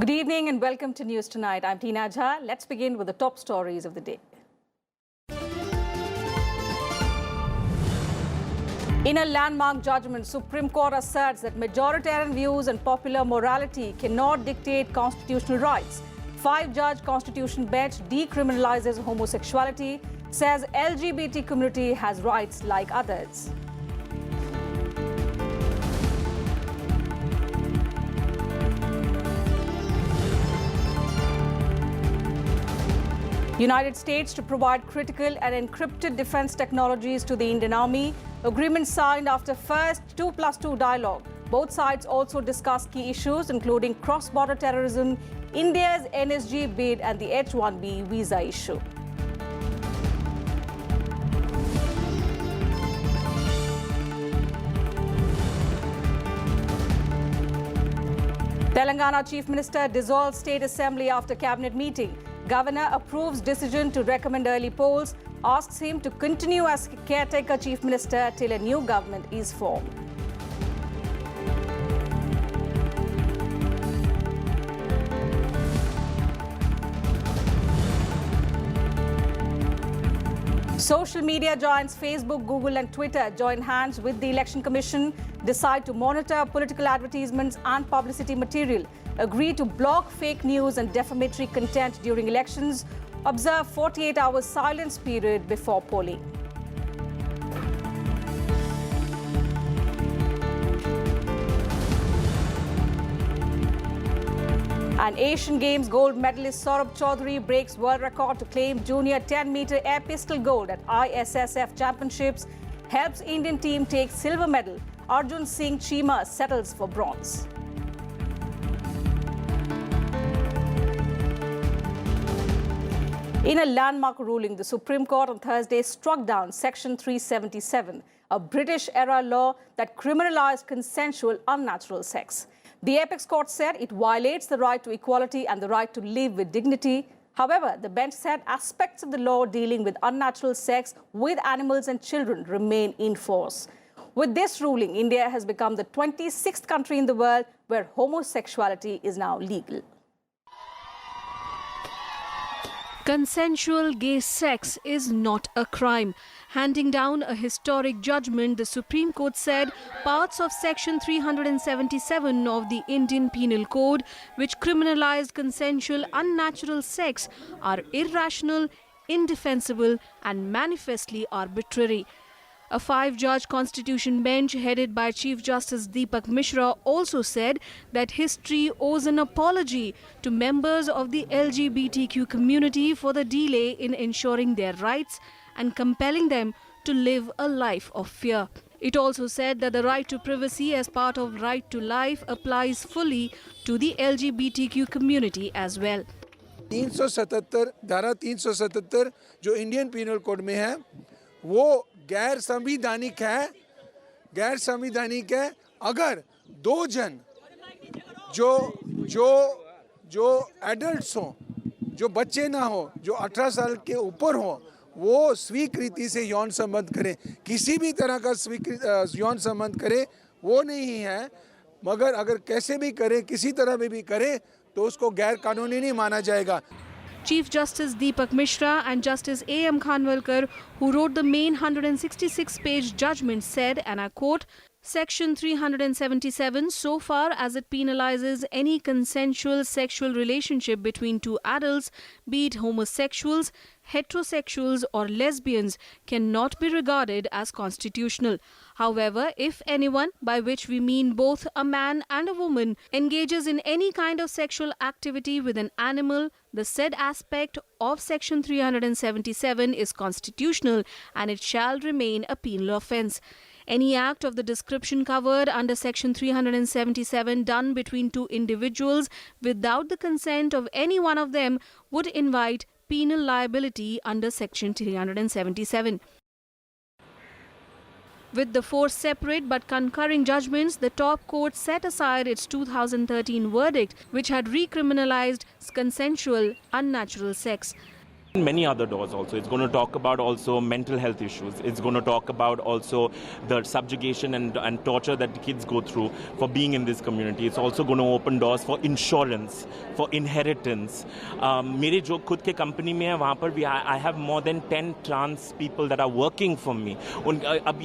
Good evening and welcome to News Tonight. I'm Tina Jha. Let's begin with the top stories of the day. In a landmark judgment, Supreme Court asserts that majoritarian views and popular morality cannot dictate constitutional rights. Five-judge Constitution bench decriminalizes homosexuality, says LGBT community has rights like others. United States to provide critical and encrypted defense technologies to the Indian Army. Agreement signed after first 2+2 dialogue. Both sides also discussed key issues including cross-border terrorism, India's NSG bid and the H-1B visa issue. Telangana Chief Minister dissolves State Assembly after Cabinet meeting. Governor approves decision to recommend early polls, asks him to continue as caretaker Chief Minister till a new government is formed. Social media giants Facebook, Google and Twitter join hands with the Election Commission, decide to monitor political advertisements and publicity material, agree to block fake news and defamatory content during elections, observe 48-hour silence period before polling. And Asian Games gold medalist Saurabh Chaudhary breaks world record to claim junior 10-meter air pistol gold at ISSF Championships, helps Indian team take silver medal. Arjun Singh Cheema settles for bronze. In a landmark ruling, the Supreme Court on Thursday struck down Section 377, a British-era law that criminalized consensual unnatural sex. The apex court said it violates the right to equality and the right to live with dignity. However, the bench said aspects of the law dealing with unnatural sex with animals and children remain in force. With this ruling, India has become the 26th country in the world where homosexuality is now legal. Consensual gay sex is not a crime. Handing down a historic judgment, the Supreme Court said parts of Section 377 of the Indian Penal Code, which criminalized consensual unnatural sex, are irrational, indefensible and manifestly arbitrary. A five-judge Constitution bench headed by Chief Justice Deepak Mishra also said that history owes an apology to members of the LGBTQ community for the delay in ensuring their rights and compelling them to live a life of fear. It also said that the right to privacy as part of right to life applies fully to the LGBTQ community as well. 377 धारा 377 जो Indian penal code में है वो गैर संवैधानिक है अगर दो जन जो एडल्ट्स हों जो बच्चे ना हो जो 18 साल के ऊपर हो वो स्वीकृति से यौन संबंध करें किसी भी तरह का यौन संबंध करे वो नहीं है मगर अगर कैसे भी करे किसी तरह में भी करे तो उसको गैर कानूनी नहीं माना जाएगा. Chief Justice Deepak Mishra and Justice A.M. Khanwalkar, who wrote the main 166-page judgment, said, and I quote, Section 377, so far as it penalizes any consensual sexual relationship between two adults, be it homosexuals, heterosexuals or lesbians, cannot be regarded as constitutional. However, if anyone, by which we mean both a man and a woman, engages in any kind of sexual activity with an animal, the said aspect of Section 377 is constitutional and it shall remain a penal offence. Any act of the description covered under Section 377 done between two individuals without the consent of any one of them would invite penal liability under Section 377. With the four separate but concurring judgments, the top court set aside its 2013 verdict, which had recriminalized consensual unnatural sex. Many other doors also. It's going to talk about also mental health issues. It's going to talk about also the subjugation and torture that the kids go through for being in this community. It's also going to open doors for insurance, for inheritance. मेरे जो खुद के company में है वहाँ पर भी I have more than 10 trans people that are working for me. अब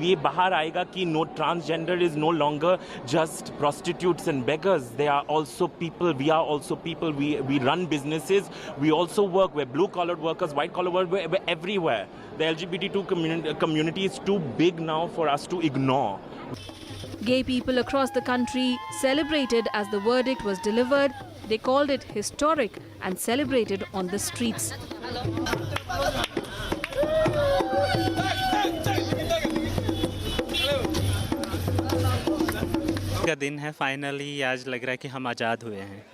ये बाहर आएगा कि no transgender is no longer just prostitutes and beggars. They are also people. We are also people. We run businesses. We also work. We're blue-collar workers, white-collar workers, we're everywhere. The LGBT2 community is too big now for us to ignore. Gay people across the country celebrated as the verdict was delivered. They called it historic and celebrated on the streets. का दिन है, finally आज लग रहा है कि हम आज़ाद हुए हैं।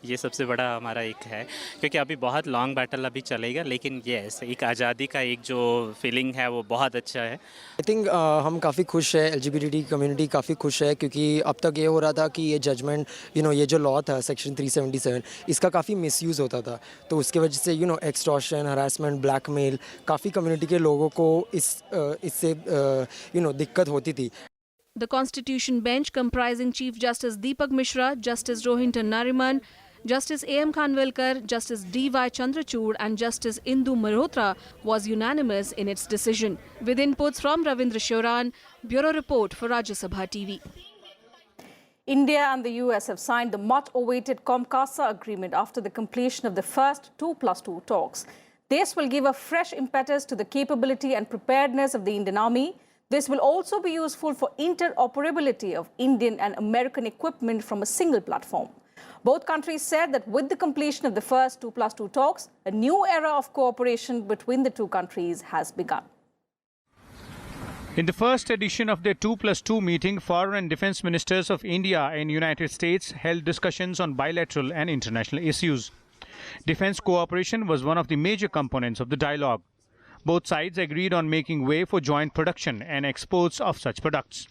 ये सबसे बड़ा हमारा एक है, क्योंकि अभी बहुत लॉन्ग बैटल अभी चलेगा, लेकिन यस एक आज़ादी का एक जो फीलिंग है वो बहुत अच्छा है। आई थिंक हम काफ़ी खुश है, LGBT कम्युनिटी काफ़ी खुश है, क्योंकि अब तक ये हो रहा था कि ये जजमेंट ये जो लॉ था सेक्शन 377 इसका काफ़ी मिसयूज़ होता था, तो उसके वजह से एक्सटॉर्शन, हरासमेंट, ब्लैकमेल काफ़ी कम्युनिटी के लोगों को इससे दिक्कत होती थी। The Constitution Bench, comprising Chief Justice Deepak Mishra, Justice Rohinton Nariman, Justice A.M. Khanwilkar, Justice D.Y. Chandrachud and Justice Indu Malhotra, was unanimous in its decision. With inputs from Ravindra Shoran, Bureau Report for Rajya Sabha TV. India and the US have signed the much-awaited COMCASA agreement after the completion of the first 2+2 talks. This will give a fresh impetus to the capability and preparedness of the Indian Army. This will also be useful for interoperability of Indian and American equipment from a single platform. Both countries said that with the completion of the first 2+2 talks, a new era of cooperation between the two countries has begun. In the first edition of their 2+2 meeting, foreign and defense ministers of India and United States held discussions on bilateral and international issues. Defense cooperation was one of the major components of the dialogue. Both sides agreed on making way for joint production and exports of such products.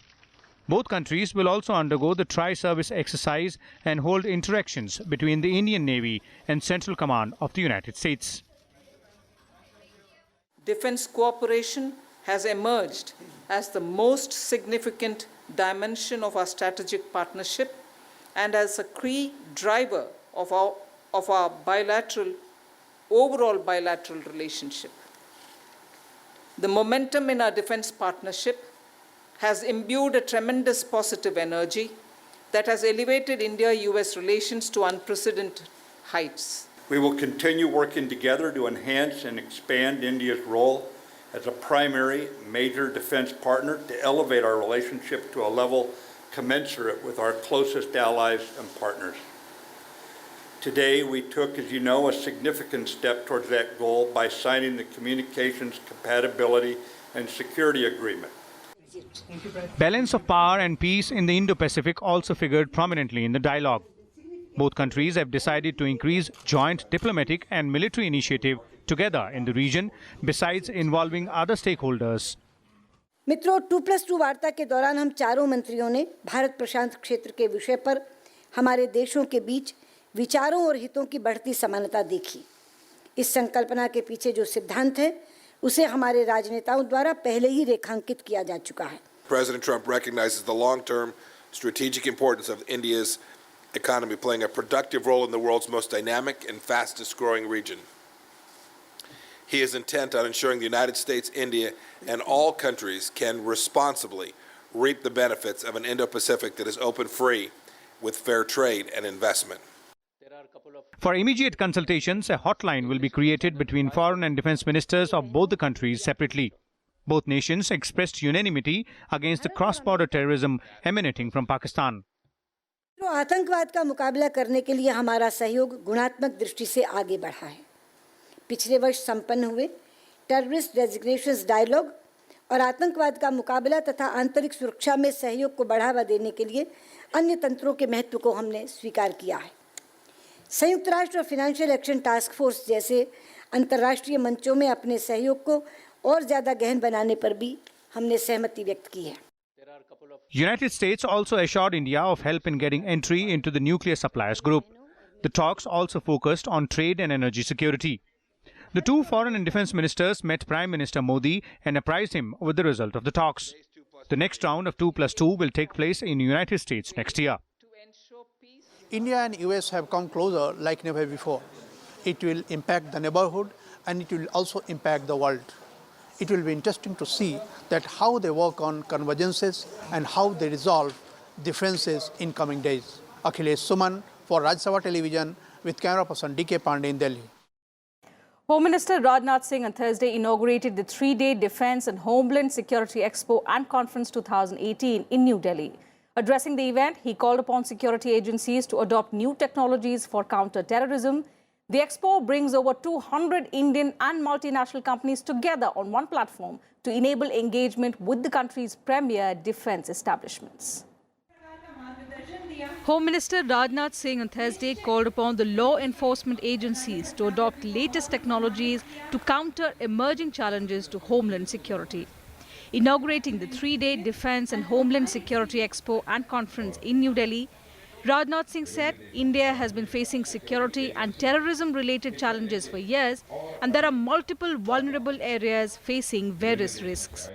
Both countries will also undergo the tri-service exercise and hold interactions between the Indian Navy and Central Command of the United States. Defense cooperation has emerged as the most significant dimension of our strategic partnership and as a key driver of our overall bilateral relationship. The momentum in our defense partnership has imbued a tremendous positive energy that has elevated India-US relations to unprecedented heights. We will continue working together to enhance and expand India's role as a primary major defense partner to elevate our relationship to a level commensurate with our closest allies and partners. Today, we took, as you know, a significant step towards that goal by signing the Communications Compatibility and Security Agreement. Balance of power and peace in the Indo-Pacific also figured prominently in the dialogue. Both countries have decided to increase joint diplomatic and military initiative together in the region, besides involving other stakeholders. मित्रों, 2+2 वार्ता के दौरान हम चारों मंत्रियों ने भारत प्रशांत क्षेत्र के विषय पर हमारे देशों के बीच विचारों और हितों की बढ़ती समानता देखी। इस संकल्पना के पीछे जो सिद्धांत है, उसे हमारे राजनेताओं द्वारा पहले ही रेखांकित किया जा चुका है। President Trump recognizes the long-term strategic importance of India's economy playing a productive role in the world's most dynamic and fastest-growing region. He is intent on ensuring the United States, India, and all countries can responsibly reap the benefits of an Indo-Pacific that is open, free, with fair trade and investment. For immediate consultations, a hotline will be created between foreign and defense ministers of both the countries separately. Both nations expressed unanimity against the cross-border terrorism emanating from Pakistan. आतंकवाद का मुकाबला करने के लिए हमारा सहयोग गुणात्मक दृष्टि से आगे बढ़ा है। पिछले वर्ष संपन्न हुए टेररिस्ट डेजिग्नेशंस डायलॉग और आतंकवाद का मुकाबला तथा आंतरिक सुरक्षा में सहयोग को बढ़ावा देने के लिए अन्य तंत्रों के महत्व को हमने स्वीकार किया है। संयुक्त राष्ट्र फाइनेंशियल एक्शन टास्क फोर्स जैसे अंतर्राष्ट्रीय मंचों में अपने सहयोग को और ज़्यादा गहन बनाने पर भी हमने सहमति व्यक्त की है। United States also assured India of help in getting entry into the nuclear suppliers group. The talks also focused on trade and energy security. The two foreign and defense ministers met Prime Minister Modi and apprised him with the result of the talks. The next round of 2+2 will take place in the United States next year. India and US have come closer like never before. It will impact the neighborhood and it will also impact the world. It will be interesting to see that how they work on convergences and how they resolve differences in coming days. Akhilesh Suman for Rajya Sabha Television with camera person DK Pandey in Delhi. Home Minister Rajnath Singh on Thursday inaugurated the three-day Defence and Homeland Security Expo and Conference 2018 in New Delhi. Addressing the event, he called upon security agencies to adopt new technologies for counter-terrorism. The expo brings over 200 Indian and multinational companies together on one platform to enable engagement with the country's premier defence establishments. Home Minister Rajnath Singh on Thursday called upon the law enforcement agencies to adopt latest technologies to counter emerging challenges to homeland security. Inaugurating the three-day Defence and Homeland Security Expo and Conference in New Delhi, Rajnath Singh said India has been facing security and terrorism-related challenges for years, and there are multiple vulnerable areas facing various risks.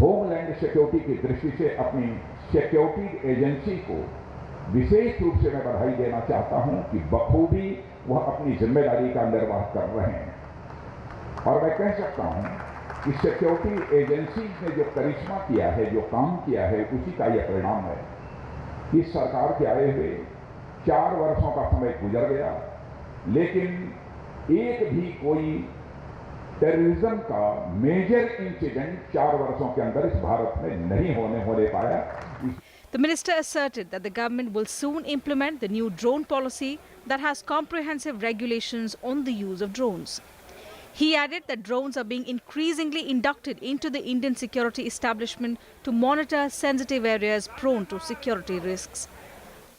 Homeland security की दृष्टि से अपनी security agency को विशेष रूप से मैं बधाई देना चाहता हूं कि बखूबी वह अपनी जिम्मेदारी का निर्वाह कर रहे हैं और मैं कह सकता हूं कि सिक्योरिटी एजेंसी ने जो करिश्मा किया है, जो काम किया है, उसी का यह परिणाम है। इस सरकार के आए हुए 4 वर्षों का समय गुजर गया, लेकिन एक भी कोई टेररिज्म का मेजर इंसिडेंट 4 वर्षों के अंदर इस भारत में नहीं होने पाया। The minister asserted that the government will soon implement the new drone policy that has comprehensive regulations on the use of drones. He added that drones are being increasingly inducted into the Indian security establishment to monitor sensitive areas prone to security risks.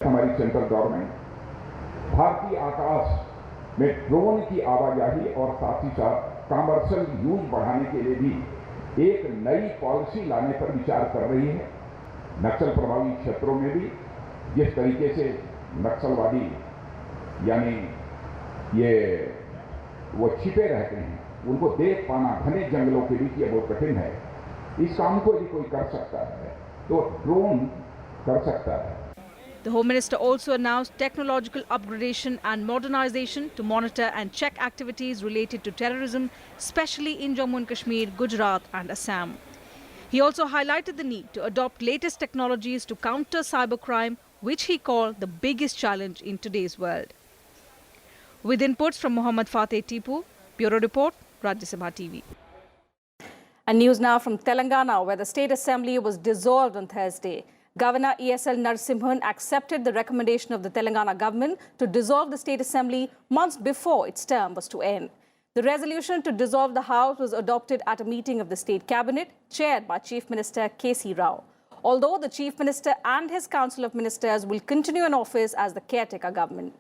हमारी central government भारतीय आकाश में drone की आवाजाही और साथ ही साथ commercial use बढ़ाने के लिए भी एक नई पॉलिसी लाने पर विचार कर रही है। नक्सल प्रभावित क्षेत्रों में भी जिस तरीके से नक्सलवादी यानी ये वो छिपे रहते हैं, उनको देख पाना घने जंगलों के बीच ये बहुत कठिन है। इस काम को यदि कोई कर सकता है तो ड्रोन कर सकता है। The Home Minister also announced technological upgradation and modernization to monitor and check activities related to terrorism, especially in Jammu and Kashmir, Gujarat and Assam. He also highlighted the need to adopt latest technologies to counter cybercrime, which he called the biggest challenge in today's world. With inputs from Mohammad Fateh Tipu, Bureau Report, Rajya Sabha TV. And news now from Telangana, where the State Assembly was dissolved on Thursday. Governor ESL Narasimhan accepted the recommendation of the Telangana government to dissolve the State Assembly months before its term was to end. The resolution to dissolve the House was adopted at a meeting of the State Cabinet, chaired by Chief Minister K.C. Rao. Although the Chief Minister and his Council of Ministers will continue in office as the caretaker government.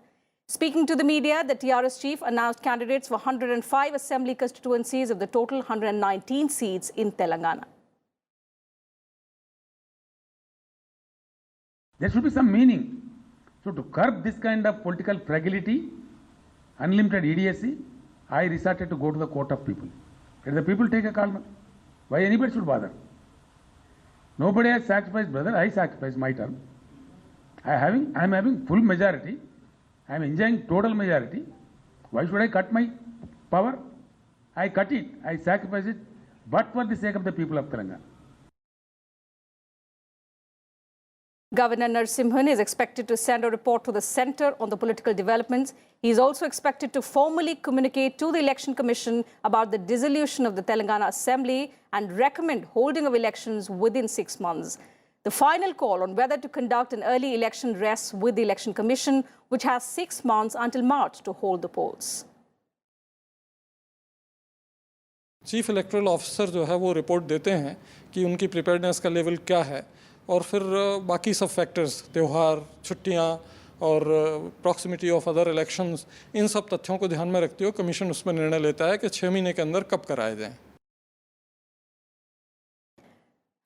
Speaking to the media, the TRS chief announced candidates for 105 assembly constituencies of the total 119 seats in Telangana. There should be some meaning. So to curb this kind of political fragility, unlimited EDSC, I resorted to go to the court of people. Let the people take a call. Why anybody should bother? Nobody has sacrificed, brother. I sacrificed my term. I am having full majority. I am enjoying total majority. Why should I cut my power? I cut it. I sacrifice it, but for the sake of the people of Telangana. Governor Narasimhan is expected to send a report to the centre on the political developments. He is also expected to formally communicate to the Election Commission about the dissolution of the Telangana Assembly and recommend holding of elections within 6 months. The final call on whether to conduct an early election rests with the Election Commission, which has 6 months until March to hold the polls. Chief electoral officer जो है वो report देते हैं कि उनकी preparedness का level क्या है और फिर बाकी सब फैक्टर्स, त्यौहार, छुट्टियां और प्रॉक्सिमिटी ऑफ अदर इलेक्शंस, इन सब तथ्यों को ध्यान में रखते हुए कमीशन उसमें निर्णय लेता है कि 6 महीने के अंदर कब कराए जाएं।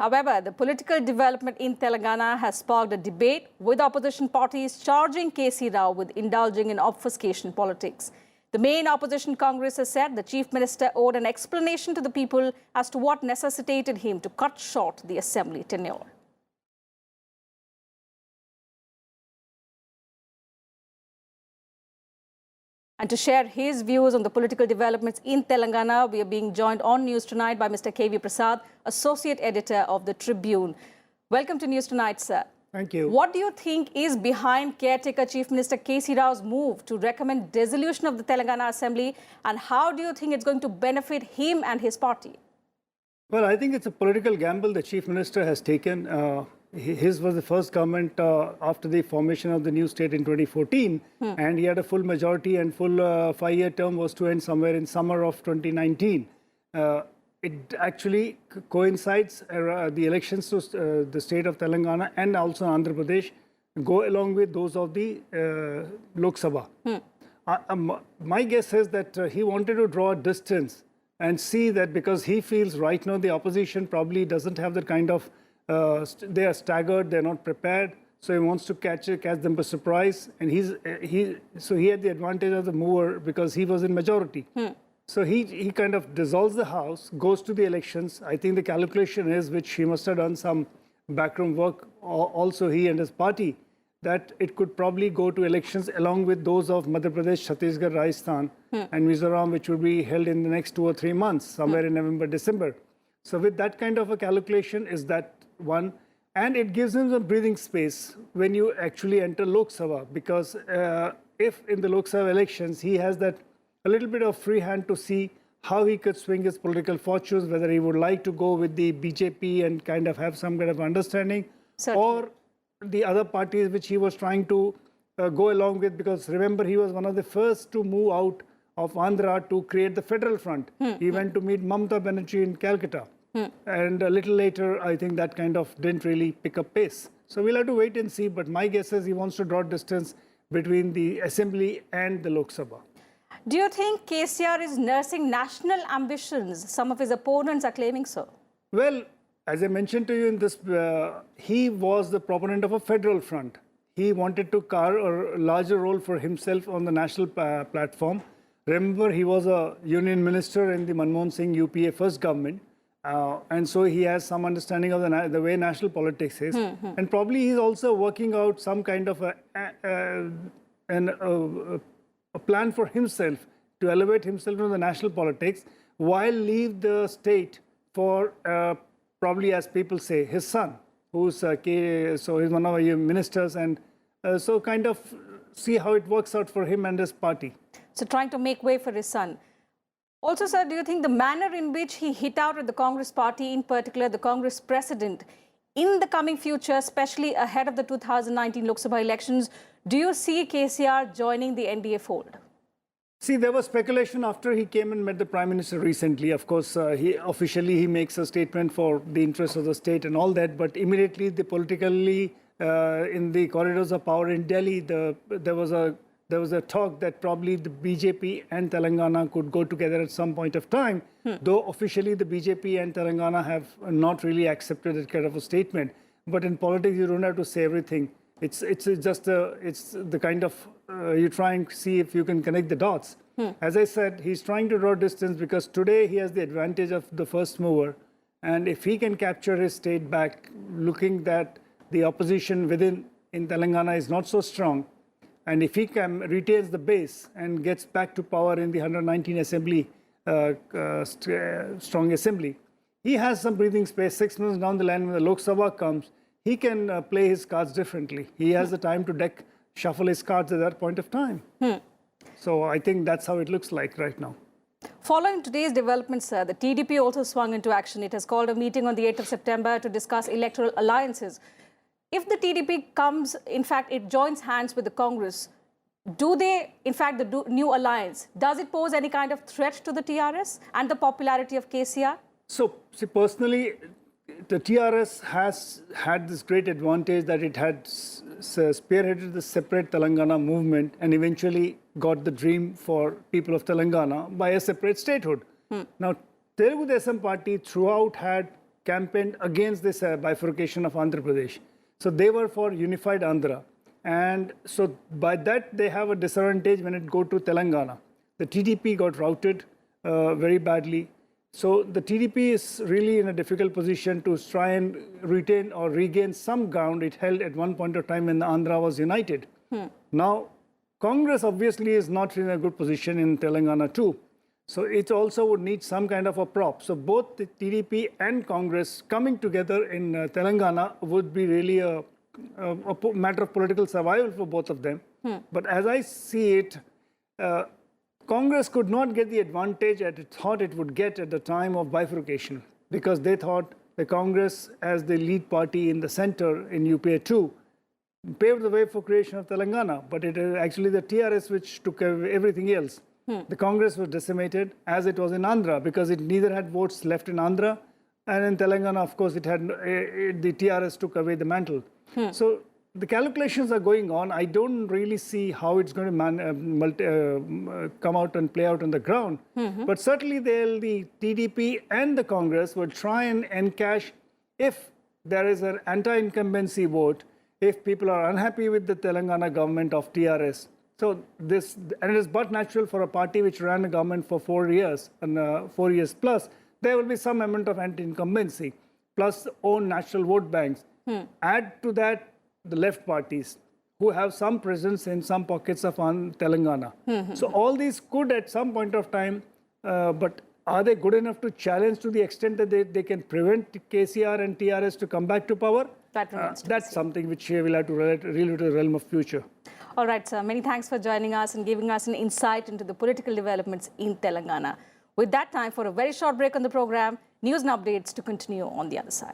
However, the political development in Telangana has sparked a debate, with opposition parties charging KC Rao with indulging in obfuscation politics. The main opposition Congress has said the Chief Minister owed an explanation to the people as to what necessitated him to cut short the assembly tenure. And to share his views on the political developments in Telangana, we are being joined on News Tonight by Mr. K.V. Prasad, Associate Editor of the Tribune. Welcome to News Tonight, sir. Thank you. What do you think is behind caretaker Chief Minister KC Rao's move to recommend dissolution of the Telangana Assembly, and how do you think it's going to benefit him and his party? Well, I think it's a political gamble the Chief Minister has taken. His was the first government after the formation of the new state in 2014, and he had a full majority, and full 5-year term was to end somewhere in summer of 2019. It actually coincides, the elections to the state of Telangana and also Andhra Pradesh go along with those of the Lok Sabha. My guess is that he wanted to draw a distance and see that, because he feels right now the opposition probably doesn't have the kind of, they are staggered, they're not prepared, so he wants to catch them by surprise, and so he had the advantage of the mover because he was in majority. So he kind of dissolves the House, goes to the elections. I think the calculation is, which he must have done some backroom work, also he and his party, that it could probably go to elections along with those of Madhya Pradesh, Chhattisgarh, Rajasthan, and Mizoram, which would be held in the next 2 or 3 months, somewhere in November, December. So with that kind of a calculation is that one, and it gives him some breathing space when you actually enter Lok Sabha, because if in the Lok Sabha elections he has that a little bit of free hand to see how he could swing his political fortunes, whether he would like to go with the BJP and kind of have some kind of understanding, or the other parties which he was trying to go along with, because remember, he was one of the first to move out of Andhra to create the Federal Front. He went to meet Mamata Banerjee in Calcutta. And a little later, I think that kind of didn't really pick up pace. So we'll have to wait and see, but my guess is he wants to draw distance between the Assembly and the Lok Sabha. Do you think KCR is nursing national ambitions? Some of his opponents are claiming so. Well, as I mentioned to you in this, he was the proponent of a federal front. He wanted to carve a larger role for himself on the national platform. Remember, he was a union minister in the Manmohan Singh UPA first government. And so he has some understanding of the way national politics is. And probably he's also working out some kind of a plan for himself to elevate himself to the national politics while leave the state for probably, as people say, his son, who's so he's one of our ministers, and so kind of see how it works out for him and his party. So trying to make way for his son. Also, sir, do you think the manner in which he hit out at the Congress party, in particular the Congress president, in the coming future, especially ahead of the 2019 Lok Sabha elections, do you see KCR joining the NDA fold? See, there was speculation after he came and met the Prime Minister recently. Of course, he makes a statement for the interests of the state and all that, but immediately politically in the corridors of power in Delhi, there was a talk that probably the BJP and Telangana could go together at some point of time, though officially the BJP and Telangana have not really accepted that kind of a statement. But in politics, you don't have to say everything. It's just the kind of, you try and see if you can connect the dots. As I said, he's trying to draw distance because today he has the advantage of the first mover. And if he can capture his state back, looking that the opposition within in Telangana is not so strong, and if he retains the base and gets back to power in the 119 assembly, strong assembly, he has some breathing space. 6 months down the line when the Lok Sabha comes, he can play his cards differently. He has the time to shuffle his cards at that point of time. So I think that's how it looks like right now. Following today's developments, sir, the TDP also swung into action. It has called a meeting on the 8th of September to discuss electoral alliances. If the TDP comes, in fact, it joins hands with the Congress, do they, in fact, the new alliance, does it pose any kind of threat to the TRS and the popularity of KCR? So, see, personally, the TRS has had this great advantage that it had spearheaded the separate Telangana movement and eventually got the dream for people of Telangana by a separate statehood. Now, Telugu Desam Party throughout had campaigned against this bifurcation of Andhra Pradesh. So they were for unified Andhra. And so by that, they have a disadvantage when it go to Telangana. The TDP got routed very badly. So the TDP is really in a difficult position to try and retain or regain some ground it held at one point of time when the Andhra was united. Now, Congress obviously is not in a good position in Telangana too. So it also would need some kind of a prop. So both the TDP and Congress coming together in Telangana would be really a matter of political survival for both of them. But as I see it, Congress could not get the advantage that it thought it would get at the time of bifurcation, because they thought the Congress, as the lead party in the center in UPA 2, paved the way for creation of Telangana. But it is actually the TRS which took everything else. The Congress was decimated as it was in Andhra, because it neither had votes left in Andhra, and in Telangana, of course, it had the TRS took away the mantle. So the calculations are going on. I don't really see how it's going to come out and play out on the ground. But certainly the TDP and the Congress will try and encash if there is an anti-incumbency vote, if people are unhappy with the Telangana government of TRS. So this, and it is but natural for a party which ran a government for 4 years and 4 years plus, there will be some amount of anti-incumbency, plus own natural vote banks. Add to that the left parties who have some presence in some pockets of Telangana. So all these could at some point of time, but are they good enough to challenge to the extent that they can prevent KCR and TRS to come back to power? That's something which we'll have to relate to the realm of future. All right, sir. Many thanks for joining us and giving us an insight into the political developments in Telangana. With that, time for a very short break on the program. News and updates to continue on the other side.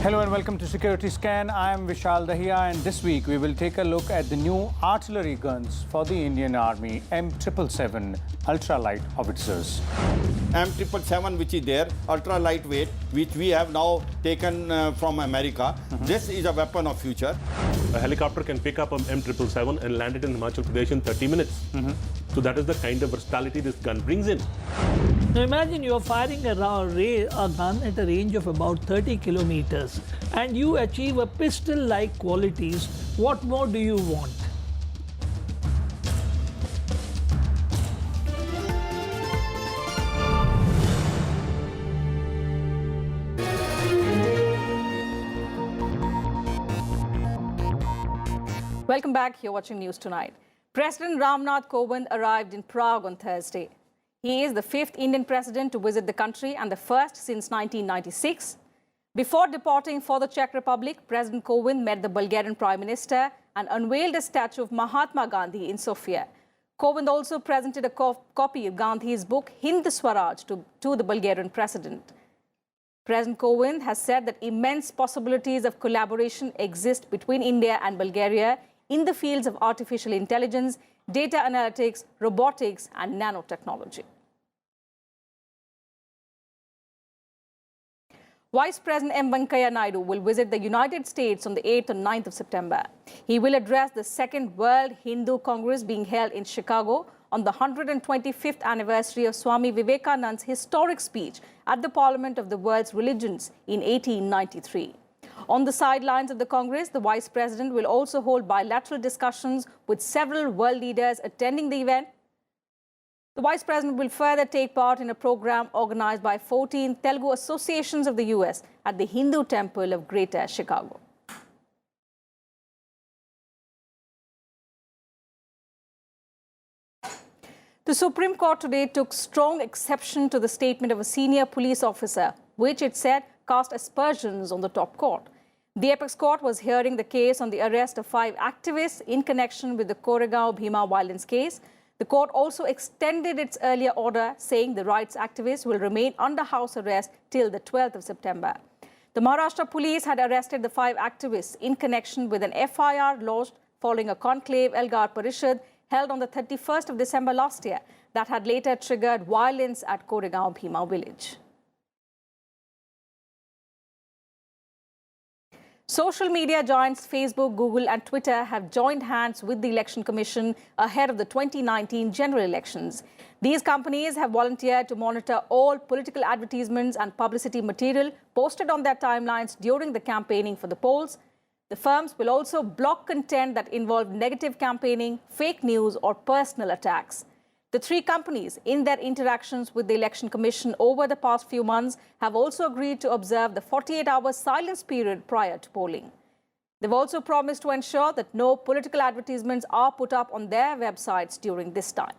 Hello and welcome to Security Scan. I am Vishal Dahiya, and this week we will take a look at the new artillery guns for the Indian Army, M777 ultralight howitzers. M777, which is there, ultra lightweight, which we have now taken from America. This is a weapon of future. A helicopter can pick up an M777 and land it in Himachal Pradesh in 30 minutes. So that is the kind of versatility this gun brings in. Now imagine you are firing a gun at a range of about 30 kilometers and you achieve a pistol-like qualities. What more do you want? Welcome back. You're watching News Tonight. President Ramnath Kovind arrived in Prague on Thursday. He is the 5th Indian president to visit the country and the first since 1996. Before departing for the Czech Republic, President Kovind met the Bulgarian Prime Minister and unveiled a statue of Mahatma Gandhi in Sofia. Kovind also presented a copy of Gandhi's book, Hind Swaraj, to the Bulgarian president. President Kovind has said that immense possibilities of collaboration exist between India and Bulgaria in the fields of artificial intelligence, data analytics, robotics, and nanotechnology. Vice President M. Venkaiah Naidu will visit the United States on the 8th and 9th of September. He will address the second World Hindu Congress being held in Chicago on the 125th anniversary of Swami Vivekananda's historic speech at the Parliament of the World's Religions in 1893. On the sidelines of the Congress, the Vice President will also hold bilateral discussions with several world leaders attending the event. The Vice President will further take part in a program organized by 14 Telugu associations of the US at the Hindu Temple of Greater Chicago. The Supreme Court today took strong exception to the statement of a senior police officer, which it said cast aspersions on the top court. The Apex Court was hearing the case on the arrest of 5 activists in connection with the Koregaon Bhima violence case. The court also extended its earlier order, saying the rights activists will remain under house arrest till the 12th of September. The Maharashtra police had arrested the 5 activists in connection with an FIR lodged following a conclave Elgar Parishad held on the 31st of December last year that had later triggered violence at Koregaon Bhima village. Social media giants Facebook, Google and Twitter have joined hands with the Election Commission ahead of the 2019 general elections. These companies have volunteered to monitor all political advertisements and publicity material posted on their timelines during the campaigning for the polls. The firms will also block content that involve negative campaigning, fake news or personal attacks. The three companies, in their interactions with the Election Commission over the past few months, have also agreed to observe the 48-hour silence period prior to polling. They've also promised to ensure that no political advertisements are put up on their websites during this time.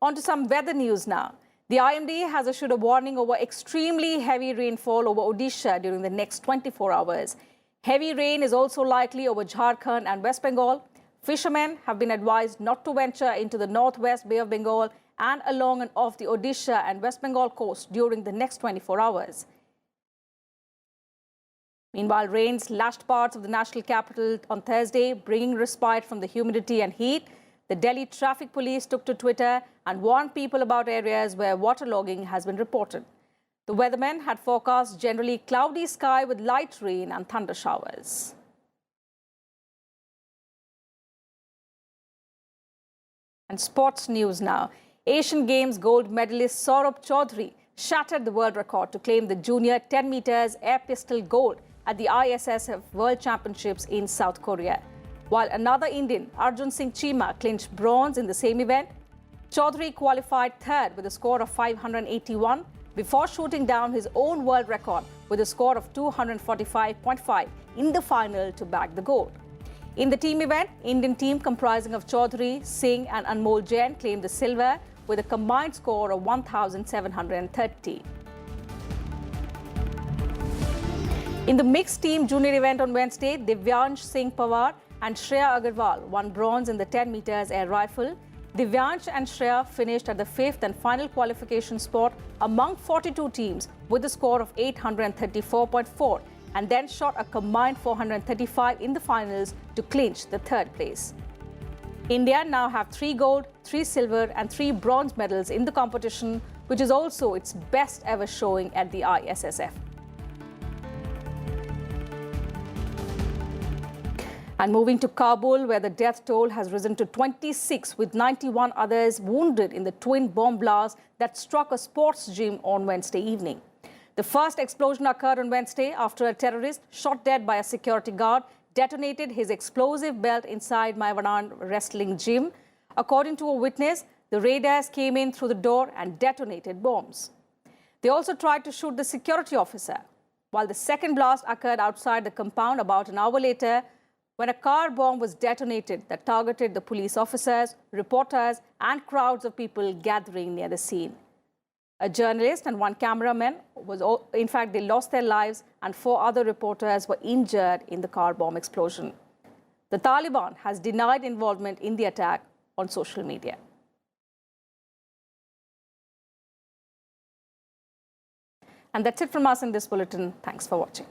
On to some weather news now. The IMD has issued a warning over extremely heavy rainfall over Odisha during the next 24 hours. Heavy rain is also likely over Jharkhand and West Bengal. Fishermen have been advised not to venture into the northwest Bay of Bengal and along and off the Odisha and West Bengal coast during the next 24 hours. Meanwhile, rains lashed parts of the national capital on Thursday, bringing respite from the humidity and heat. The Delhi Traffic Police took to Twitter and warned people about areas where waterlogging has been reported. The weathermen had forecast generally cloudy sky with light rain and thunder showers. And sports news now. Asian Games gold medalist Saurabh Chaudhary shattered the world record to claim the junior 10 meters air pistol gold at the ISSF World Championships in South Korea. While another Indian, Arjun Singh Cheema, clinched bronze in the same event, Chaudhary qualified third with a score of 581 before shooting down his own world record with a score of 245.5 in the final to bag the gold. In the team event, Indian team comprising of Chaudhary, Singh and Anmol Jain claimed the silver with a combined score of 1,730. In the mixed team junior event on Wednesday, Divyansh Singh Pawar and Shreya Agarwal won bronze in the 10 meters air rifle. Divyansh and Shreya finished at the fifth and final qualification spot among 42 teams with a score of 834.4 and then shot a combined 435 in the finals to clinch the third place. India now have 3 gold, 3 silver and 3 bronze medals in the competition, which is also its best ever showing at the ISSF. And moving to Kabul, where the death toll has risen to 26, with 91 others wounded in the twin bomb blast that struck a sports gym on Wednesday evening. The first explosion occurred on Wednesday after a terrorist, shot dead by a security guard, detonated his explosive belt inside Maivanan wrestling gym. According to a witness, the raiders came in through the door and detonated bombs. They also tried to shoot the security officer, while the second blast occurred outside the compound about an hour later, when a car bomb was detonated that targeted the police officers, reporters and crowds of people gathering near the scene. A journalist and 1 cameraman they lost their lives and 4 other reporters were injured in the car bomb explosion. The Taliban has denied involvement in the attack on social media. And that's it from us in this bulletin. Thanks for watching.